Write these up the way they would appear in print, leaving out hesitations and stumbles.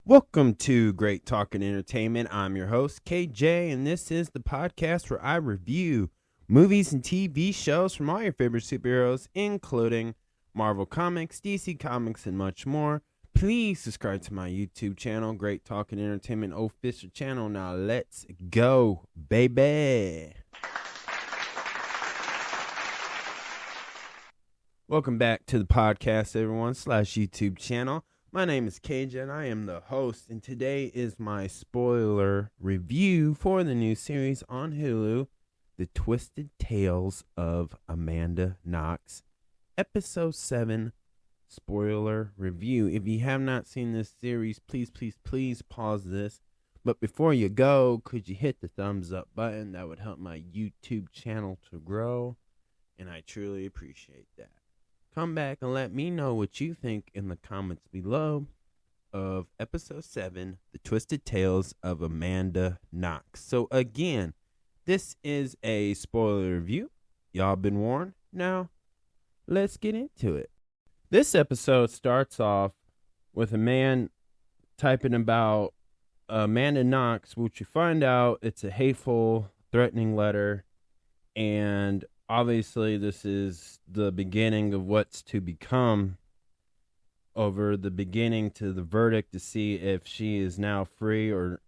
Welcome to Great Talking Entertainment. I'm your host, KJ, and this is the podcast where I review movies and TV shows from all your favorite superheroes, including Marvel Comics, DC Comics, and much more. Please subscribe to my YouTube channel, Great Talking Entertainment official channel. Now let's go, baby. Welcome back to the podcast, everyone, / YouTube channel. My name is KJ, and I am the host, and today is my spoiler review for the new series on Hulu, The Twisted Tales of Amanda Knox, Episode 7, spoiler review. If you have not seen this series, please pause this. But before you go, could you hit the thumbs up button? That would help my YouTube channel to grow, and I truly appreciate that. Come back and let me know what you think in the comments below of Episode 7, The Twisted Tales of Amanda Knox. So again, this is a spoiler review. Y'all been warned. Now, let's get into it. This episode starts off with a man typing about Amanda Knox, which you find out it's a hateful, threatening letter, and obviously, this is the beginning of what's to become, over the beginning to the verdict to see if she is now free or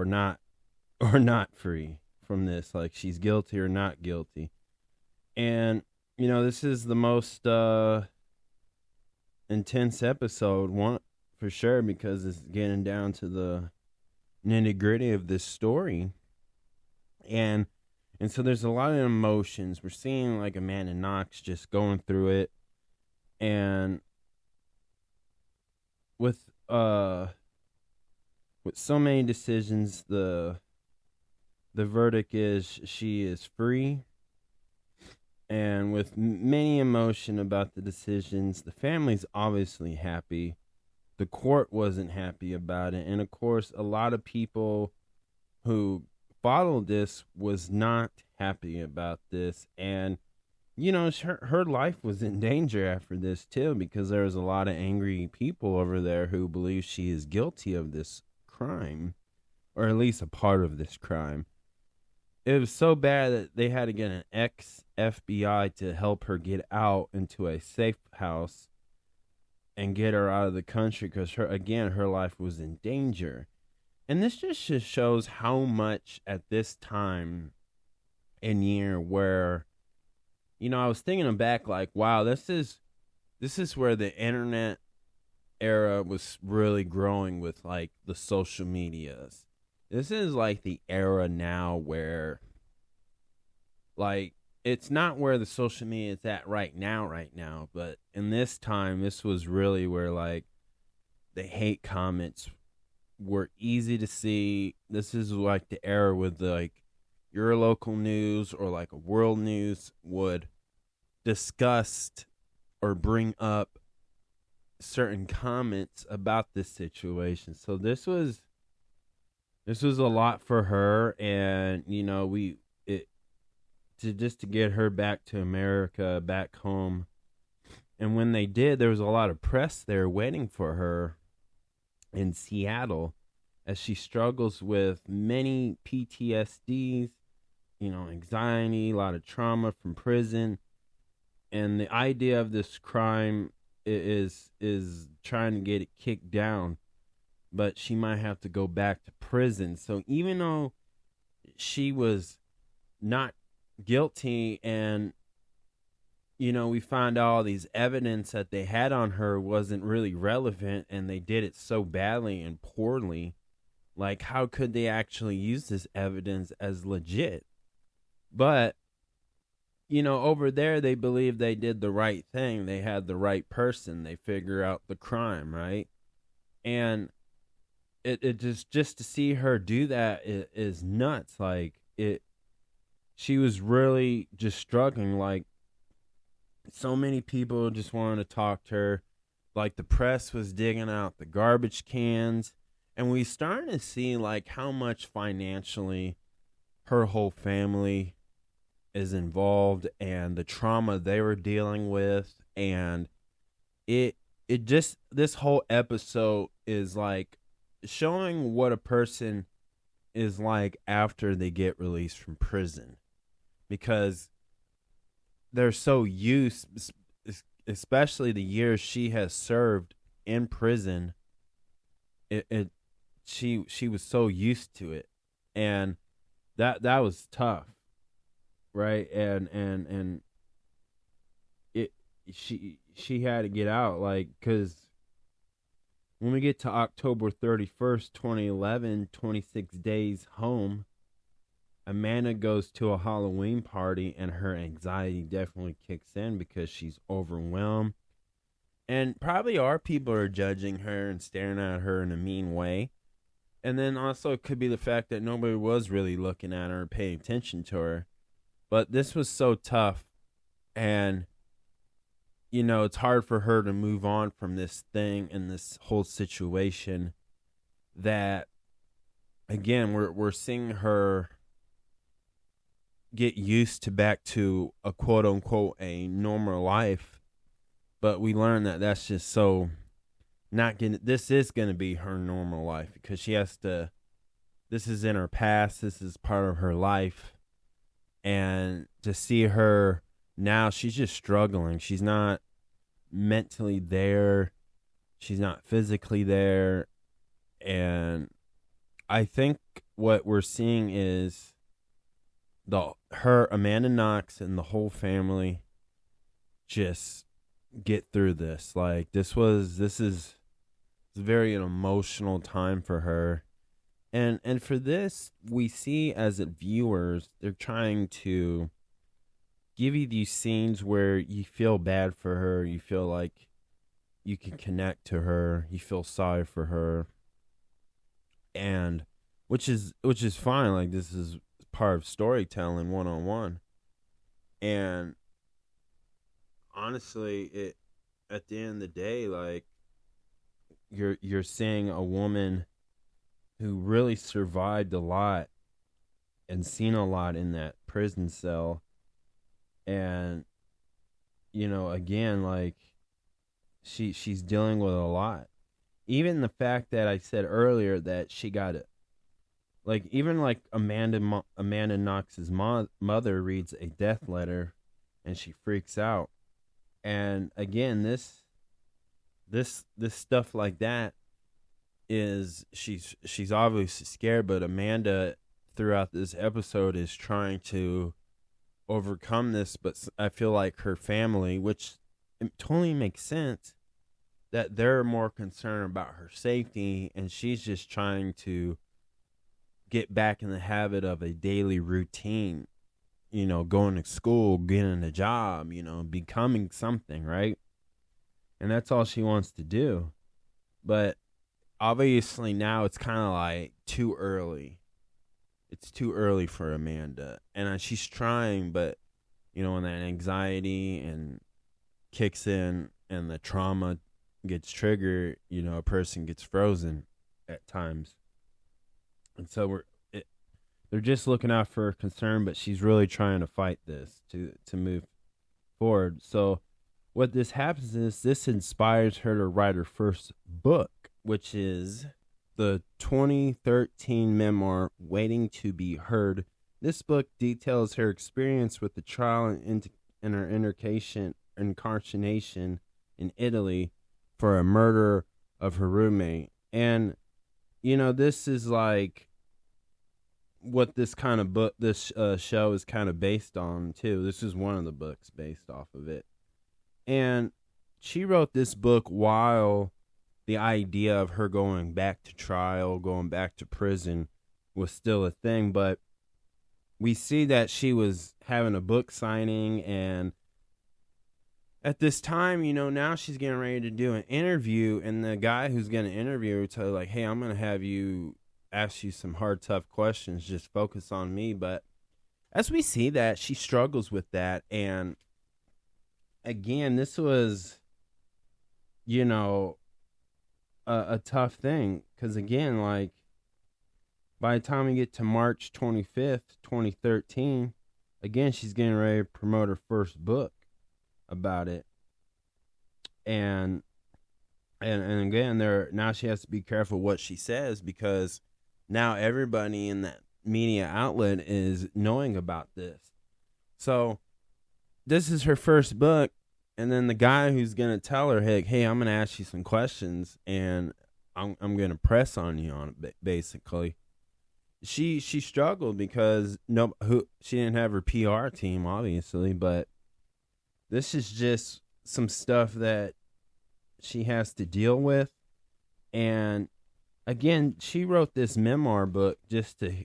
not free from this, like she's guilty or not guilty. And this is the most intense episode, one for sure, because it's getting down to the nitty-gritty of this story. And so there's a lot of emotions. We're seeing like Amanda Knox just going through it. And with so many decisions, the verdict is she is free. And with many emotion about the decisions, the family's obviously happy. The court wasn't happy about it. And of course, a lot of people who followed this was not happy about this, and her life was in danger after this too, because there was a lot of angry people over there who believe she is guilty of this crime, or at least a part of this crime. It was so bad that they had to get an ex-FBI to help her get out into a safe house and get her out of the country, because her life was in danger. And this just shows how much at this time and year where, I was thinking back like, wow, this is where the internet era was really growing with like the social medias. This is like the era now where, like, it's not where the social media is at right now, but in this time, this was really where like the hate comments were easy to see. This is like the era with like your local news or like a world news would discuss or bring up certain comments about this situation. So this was a lot for her, and to get her back to America, back home. And when they did, there was a lot of press there waiting for her in Seattle, as she struggles with many PTSDs, anxiety, a lot of trauma from prison. And the idea of this crime is trying to get it kicked down, but she might have to go back to prison. So even though she was not guilty, and we find all these evidence that they had on her wasn't really relevant, and they did it so badly and poorly. Like, how could they actually use this evidence as legit? But, over there, they believe they did the right thing. They had the right person. They figure out the crime, right? And it just to see her do that is nuts. Like, she was really just struggling. Like, so many people just wanted to talk to her. Like, the press was digging out the garbage cans. And we started to see like how much financially her whole family is involved, and the trauma they were dealing with. And it it just, this whole episode is like showing what a person is like after they get released from prison, because they're so used, especially the years she has served in prison. It she was so used to it, and that was tough, right? And it she had to get out, like, because when we get to October 31st, 2011, 26 days home, Amanda goes to a Halloween party and her anxiety definitely kicks in because she's overwhelmed. And probably our people are judging her and staring at her in a mean way. And then also it could be the fact that nobody was really looking at her or paying attention to her. But this was so tough. And, it's hard for her to move on from this thing and this whole situation that, again, we're seeing her get used to back to a quote unquote a normal life, but we learn that that's just so not gonna, this is gonna be her normal life, because she has to, this is in her past, this is part of her life. And to see her now, she's just struggling. She's not mentally there, she's not physically there. And I think what we're seeing is Amanda Knox and the whole family just get through this. Like, this is a very emotional time for her. And for this, we see as viewers, they're trying to give you these scenes where you feel bad for her, you feel like you can connect to her, you feel sorry for her. And which is fine. Like, this is part of storytelling one-on-one. And honestly, it, at the end of the day, like, you're seeing a woman who really survived a lot and seen a lot in that prison cell. And again, like, she's dealing with a lot. Even the fact that I said earlier that she got it, like, even like Amanda Knox's mother reads a death letter and she freaks out. And again, this stuff like that is, she's obviously scared, but Amanda throughout this episode is trying to overcome this. But I feel like her family, which it totally makes sense, that they're more concerned about her safety, and she's just trying to get back in the habit of a daily routine, going to school, getting a job, becoming something, right? And that's all she wants to do. But obviously now it's kind of like too early. It's too early for Amanda. And she's trying, but, when that anxiety and kicks in and the trauma gets triggered, a person gets frozen at times. And so they're just looking out for her concern, but she's really trying to fight this to move forward. So what this happens is this inspires her to write her first book, which is the 2013 memoir, Waiting to Be Heard. This book details her experience with the trial and her incarceration in Italy for a murder of her roommate. And, this is like what this kind of book, this show is kind of based on too. This is one of the books based off of it. And she wrote this book while the idea of her going back to trial, going back to prison was still a thing. But we see that she was having a book signing, and at this time, now she's getting ready to do an interview, and the guy who's going to interview her tell her, like, hey, I'm going to have you ask you some hard, tough questions. Just focus on me. But as we see that, she struggles with that. And again, this was, a tough thing. Because again, like, by the time we get to March 25th, 2013, again, she's getting ready to promote her first book about it. And And again, now she has to be careful what she says, because now everybody in that media outlet is knowing about this. So this is her first book, and then the guy who's gonna tell her, hey, I'm gonna ask you some questions, and I'm gonna press on you on it, basically. She struggled because she didn't have her PR team, obviously, but this is just some stuff that she has to deal with. And again, she wrote this memoir book just to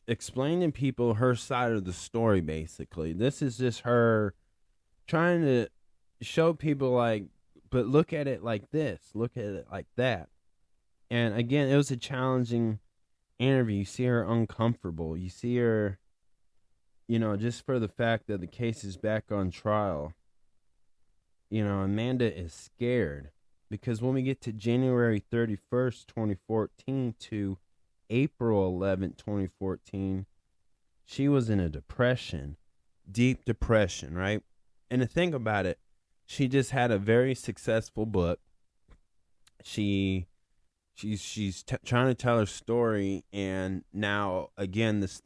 explain to people her side of the story, basically. This is just her trying to show people, like, but look at it like this, look at it like that. And again, it was a challenging interview. You see her uncomfortable. You see her, just for the fact that the case is back on trial. Amanda is scared, because when we get to January 31st, 2014 to April 11th, 2014, she was in a depression, deep depression, right? And to think about it, she just had a very successful book. She's trying to tell her story, and now again this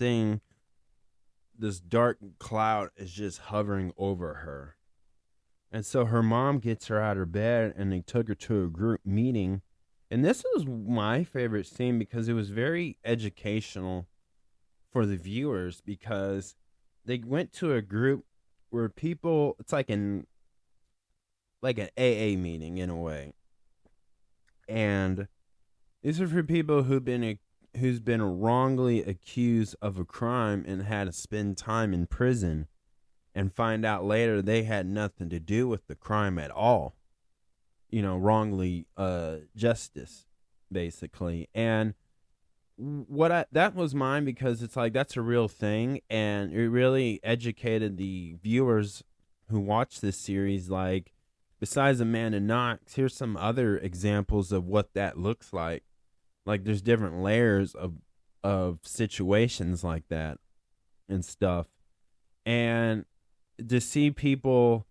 dark cloud is just hovering over her. And so her mom gets her out of bed, and they took her to a group meeting. And this was my favorite scene, because it was very educational for the viewers, because they went to a group where people, it's like an AA meeting in a way. And these are for people who's been wrongly accused of a crime and had to spend time in prison, and find out later they had nothing to do with the crime at all. Wrongly justice, basically. And that was mine, because it's like, that's a real thing, and it really educated the viewers who watch this series. Like, besides Amanda Knox, here's some other examples of what that looks like. Like, there's different layers of situations like that and stuff. And to see people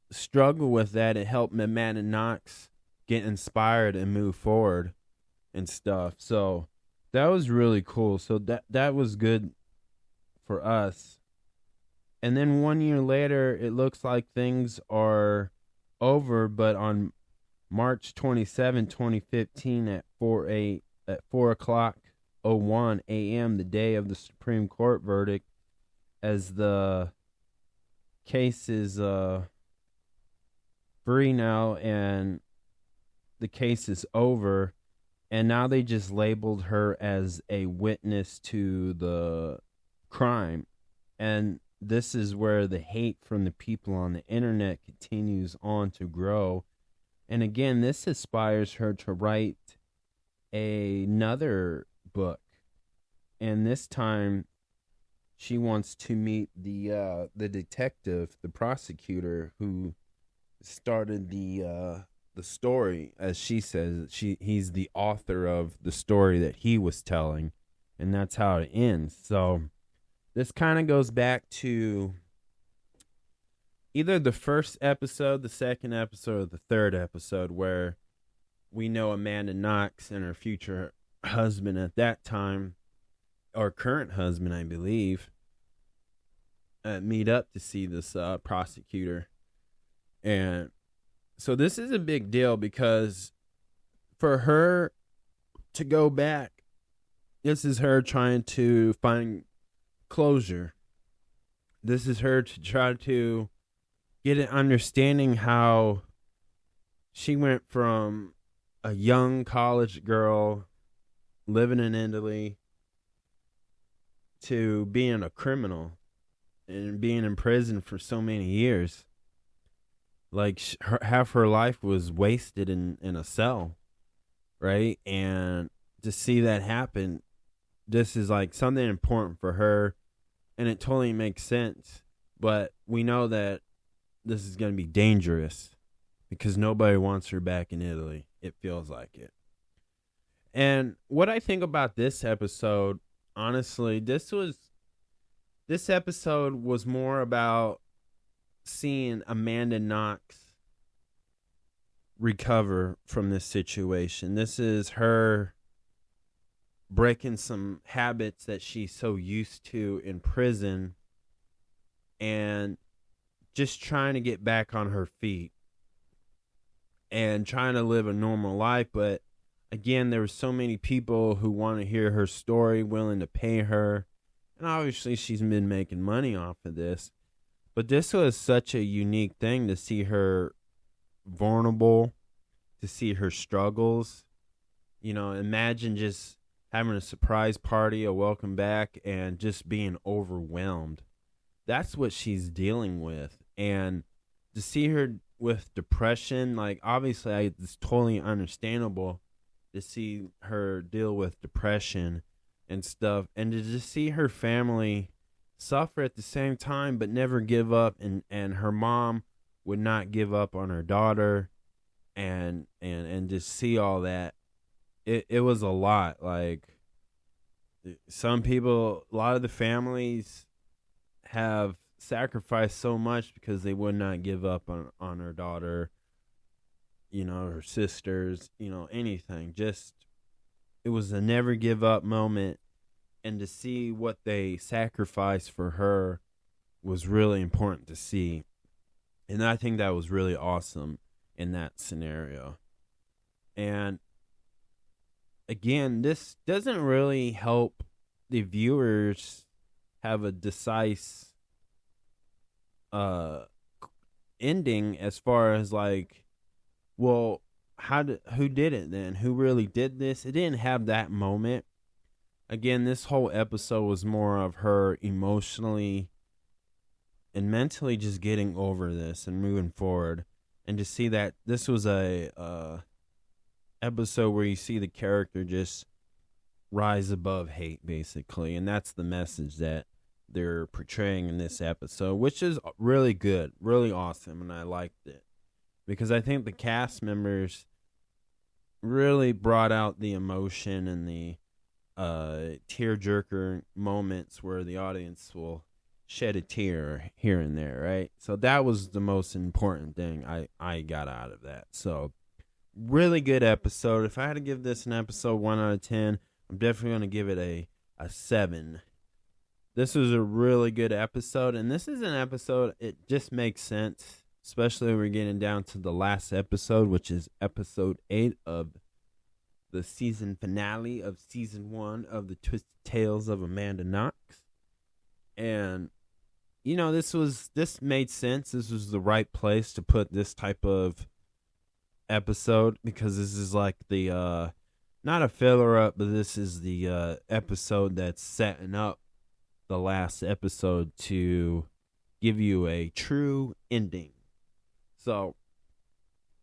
struggle with that, it helped Amanda Knox get inspired and move forward and stuff. So that was really cool. So that was good for us. And then 1 year later, it looks like things are over, but on March 27, 2015 at 4 o'clock 01 a.m., the day of the Supreme Court verdict, as the case is free now, and the case is over, and now they just labeled her as a witness to the crime. And this is where the hate from the people on the internet continues on to grow. And again, this inspires her to write another book, and this time she wants to meet the detective, the prosecutor who started the story. As she says, he's the author of the story that he was telling, and that's how it ends. So this kind of goes back to either the first episode, the second episode, or the third episode, where we know Amanda Knox and her future husband at that time, or current husband, I believe, meet up to see this prosecutor. And so this is a big deal, because for her to go back, this is her trying to find closure. This is her to try to get an understanding how she went from a young college girl living in Italy to being a criminal and being in prison for so many years. Like, half her life was wasted in a cell, right? And to see that happen, this is like something important for her, and it totally makes sense. But we know that this is going to be dangerous, because nobody wants her back in Italy. It feels like it. And what I think about this episode, honestly, this episode was more about seeing Amanda Knox recover from this situation. This is her breaking some habits that she's so used to in prison and just trying to get back on her feet and trying to live a normal life. But again, there were so many people who want to hear her story, willing to pay her. And obviously she's been making money off of this. But this was such a unique thing to see her vulnerable, to see her struggles. You know, imagine just having a surprise party, a welcome back, and just being overwhelmed. That's what she's dealing with. And to see her with depression, like, obviously it's totally understandable to see her deal with depression and stuff, and to just see her family suffer at the same time but never give up, and her mom would not give up on her daughter, and just see all that. It was a lot. Like, some people, a lot of the families have sacrificed so much because they would not give up on her daughter, you know, her sisters, you know, anything. Just, it was a never give up moment. And to see what they sacrificed for her was really important to see. And I think that was really awesome in that scenario. And again, this doesn't really help the viewers have a decisive ending as far as like, well, who did it then? Who really did this? It didn't have that moment. Again, this whole episode was more of her emotionally and mentally just getting over this and moving forward. And to see that this was a episode where you see the character just rise above hate, basically. And that's the message that they're portraying in this episode, which is really good, really awesome. And I liked it because I think the cast members really brought out the emotion and the tearjerker moments where the audience will shed a tear here and there, right? So that was the most important thing I got out of that. So really good episode. If I had to give this an episode 1 out of 10, I'm definitely going to give it a 7. This was a really good episode, and this is an episode, it just makes sense, especially when we're getting down to the last episode, which is episode 8 of the season finale of season 1 of the Twisted Tales of Amanda Knox. And, you know, this made sense. This was the right place to put this type of episode, because this is like the, not a filler up, but this is the episode that's setting up the last episode to give you a true ending. So,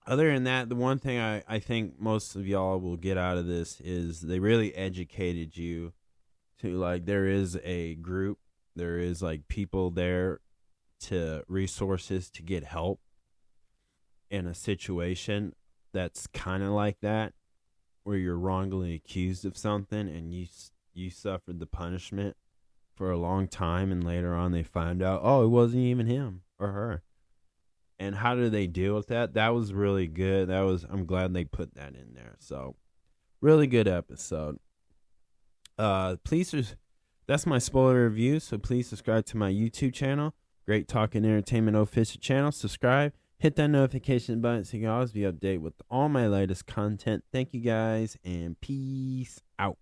other than that, the one thing I think most of y'all will get out of this is they really educated you to, like, there is a group, there is, like, people there to resources to get help in a situation that's kind of like that, where you're wrongly accused of something and you suffered the punishment for a long time, and later on they find out, oh, it wasn't even him or her. And how do they deal with that? That was really good. I'm glad they put that in there. So, really good episode. That's my spoiler review. So please subscribe to my YouTube channel, Great Talking Entertainment official channel. Subscribe, hit that notification button so you can always be updated with all my latest content. Thank you guys, and peace out.